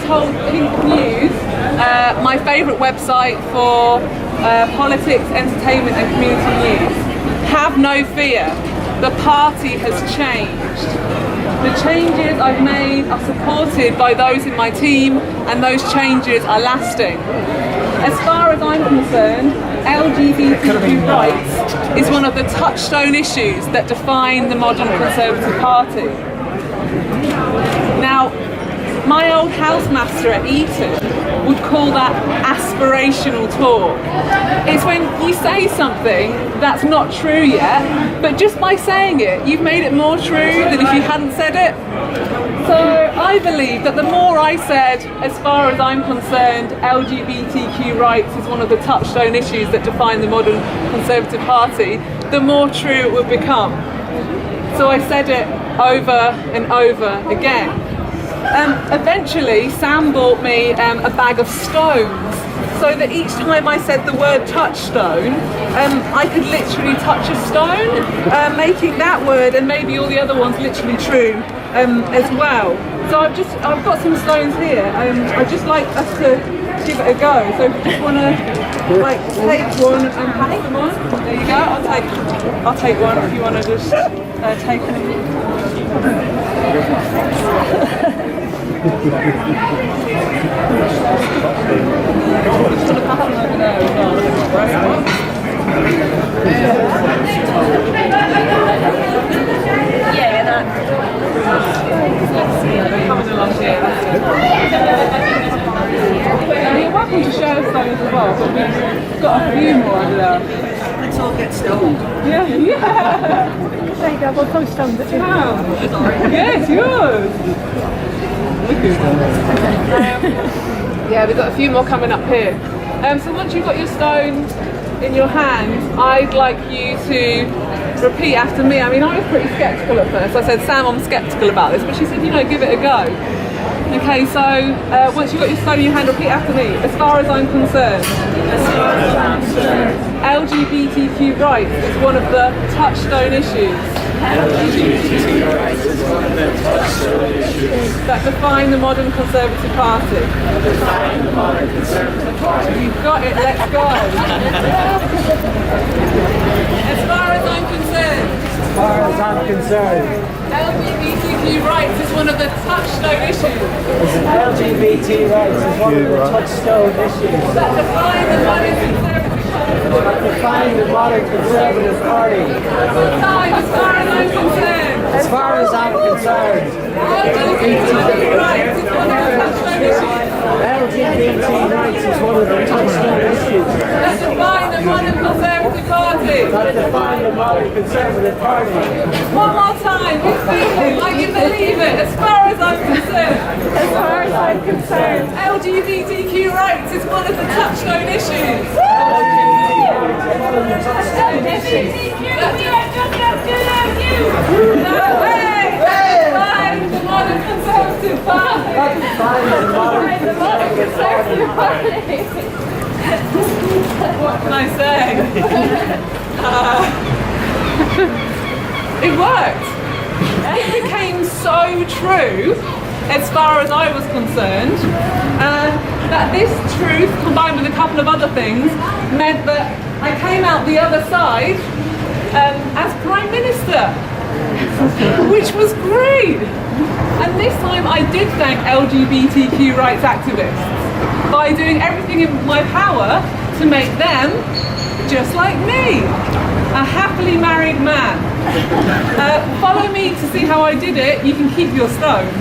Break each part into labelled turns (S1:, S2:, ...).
S1: told Pink News, my favourite website for politics, entertainment and community news, have no fear, the party has changed. The changes I've made are supported by those in my team, and those changes are lasting. As far as I'm concerned, LGBTQ rights is one of the touchstone issues that define the modern Conservative Party. Now, my old housemaster at Eton would call that aspirational talk. It's when you say something that's not true yet, but just by saying it, you've made it more true than if you hadn't said it. So I believe that the more I said, as far as I'm concerned, LGBTQ rights is one of the touchstone issues that define the modern Conservative Party, the more true it would become. So I said it over and over again. Eventually, Sam bought me a bag of stones, so that each time I said the word touchstone, I could literally touch a stone, making that word and maybe all the other ones literally true as well. So I've got some stones here. I'd just like us to give it a go. So if you just want to take one and pass them on. There you go. I'll take one if you want to just take it. You're welcome to share stones as well, but we've got a few more over there.
S2: Let's all get stoned.
S1: Yeah.
S3: There you go, we'll post stones at you.
S1: Yes, yours. Yeah, we've got a few more coming up here. So once you've got your stone in your hand, I'd like you to repeat after me. I mean, I was pretty sceptical at first. I said, Sam, I'm sceptical about this, but she said, give it a go. Okay, so once you've got your stone in your hand, repeat after me. As far as I'm concerned, LGBTQ rights is one of the touchstone issues.
S4: LGBTQ rights is one of the touchstone issues
S1: that define the modern Conservative Party. You've got it, let's go. As far as I'm concerned, LGBTQ rights is one of the touchstone issues.
S2: LGBT rights is one of the touchstone issues
S1: that define the modern Conservative Party. As far as I'm concerned, LGBT rights is one of the touchstone issues.
S2: LGBT rights is one of the touchstone issues
S1: that define the modern Conservative Party. One more time, you feel it, like you believe it. As far as I'm concerned, LGBTQ rights is one of the touchstone issues. LGBTQ, we are just as good as you. That way, define the modern Conservative Party. What can I say? It worked. It became so true, as far as I was concerned, that this truth, combined with a couple of other things, meant that I came out the other side as Prime Minister, which was great. And this time I did thank LGBTQ rights activists by doing everything in my power to make them just like me, a happily married man. Follow me to see how I did it. You can keep your stones.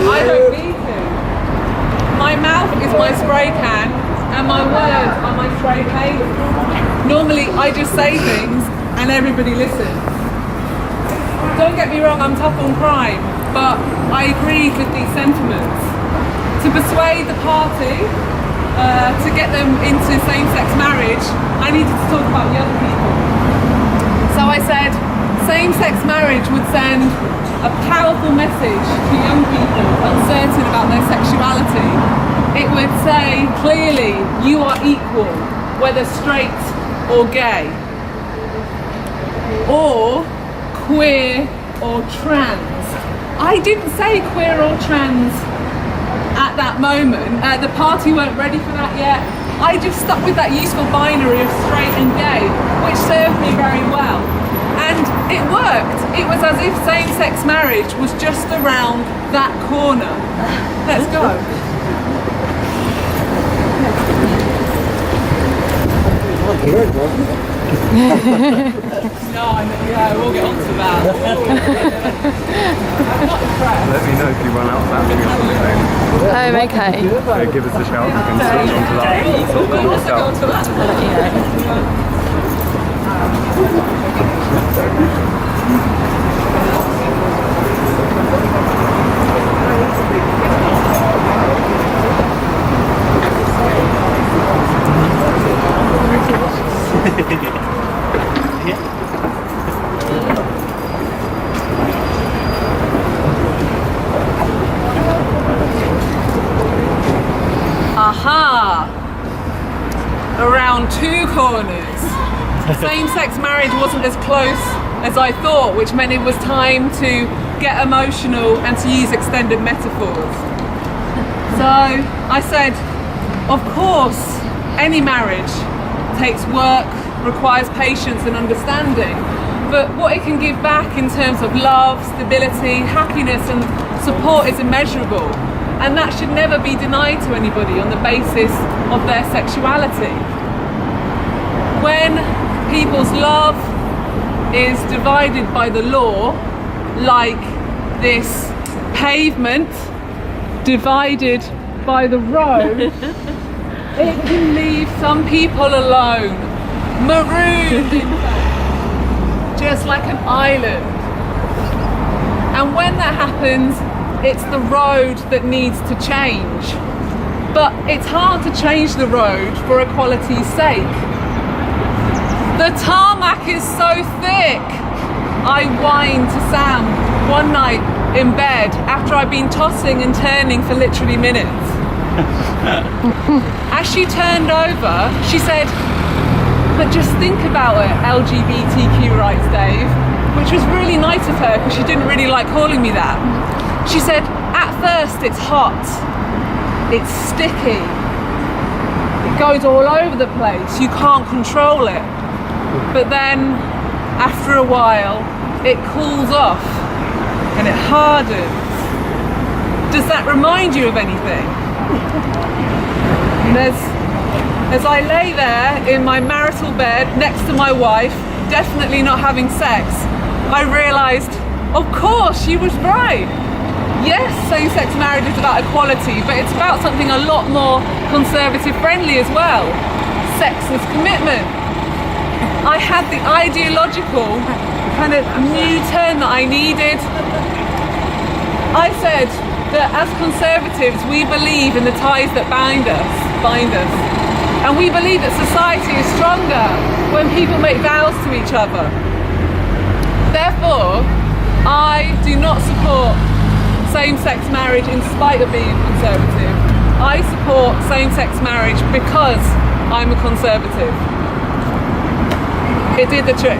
S1: I don't need to. My mouth is my spray can and my words are my spray paint. Normally I just say things and everybody listens. Don't get me wrong, I'm tough on crime, but I agree with these sentiments. To persuade the party to get them into same-sex marriage, I needed to talk about young people. So I said, same-sex marriage would send a powerful message to young people uncertain about their sexuality. It would say clearly, you are equal, whether straight or gay, or queer or trans. I didn't say queer or trans at that moment. The party weren't ready for that yet. I just stuck with that useful binary of straight and gay, which served me very well. And it worked. It was as if same-sex marriage was just around that corner. Let's go. No, yeah, we'll get on to that. I'm not impressed.
S5: Let me know if you run out of battery or something.
S3: Okay.
S5: Give us a shout. You can switch on to that. Sort of
S1: We'll
S5: call us
S1: also go
S5: out.
S1: to that. Aha! Around two corners. Same-sex marriage wasn't as close as I thought, which meant it was time to get emotional and to use extended metaphors. So I said, of course, any marriage takes work, requires patience and understanding, but what it can give back in terms of love, stability, happiness and support is immeasurable. And that should never be denied to anybody on the basis of their sexuality. When people's love is divided by the law, like this pavement divided by the road, it can leave some people alone, marooned in fact, just like an island. And when that happens, it's the road that needs to change. But it's hard to change the road for equality's sake. The tarmac is so thick, I whined to Sam one night in bed after I'd been tossing and turning for literally minutes. As she turned over, she said, but just think about it, LGBTQ rights, Dave, which was really nice of her because she didn't really like calling me that. She said, at first it's hot, it's sticky, it goes all over the place, you can't control it. But then, after a while, it cools off and it hardens. Does that remind you of anything? And as I lay there in my marital bed next to my wife, definitely not having sex, I realised, of course, she was right. Yes, same-sex marriage is about equality, but it's about something a lot more conservative friendly as well. Sex as commitment. I had the ideological kind of new turn that I needed. I said that as conservatives, we believe in the ties that bind us. And we believe that society is stronger when people make vows to each other. Therefore, I do not support same-sex marriage in spite of being conservative. I support same-sex marriage because I'm a conservative. It did the trick.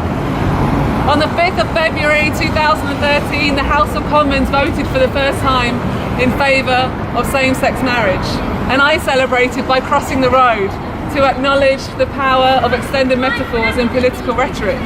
S1: On the 5th of February 2013, the House of Commons voted for the first time in favour of same-sex marriage, and I celebrated by crossing the road to acknowledge the power of extended metaphors in political rhetoric.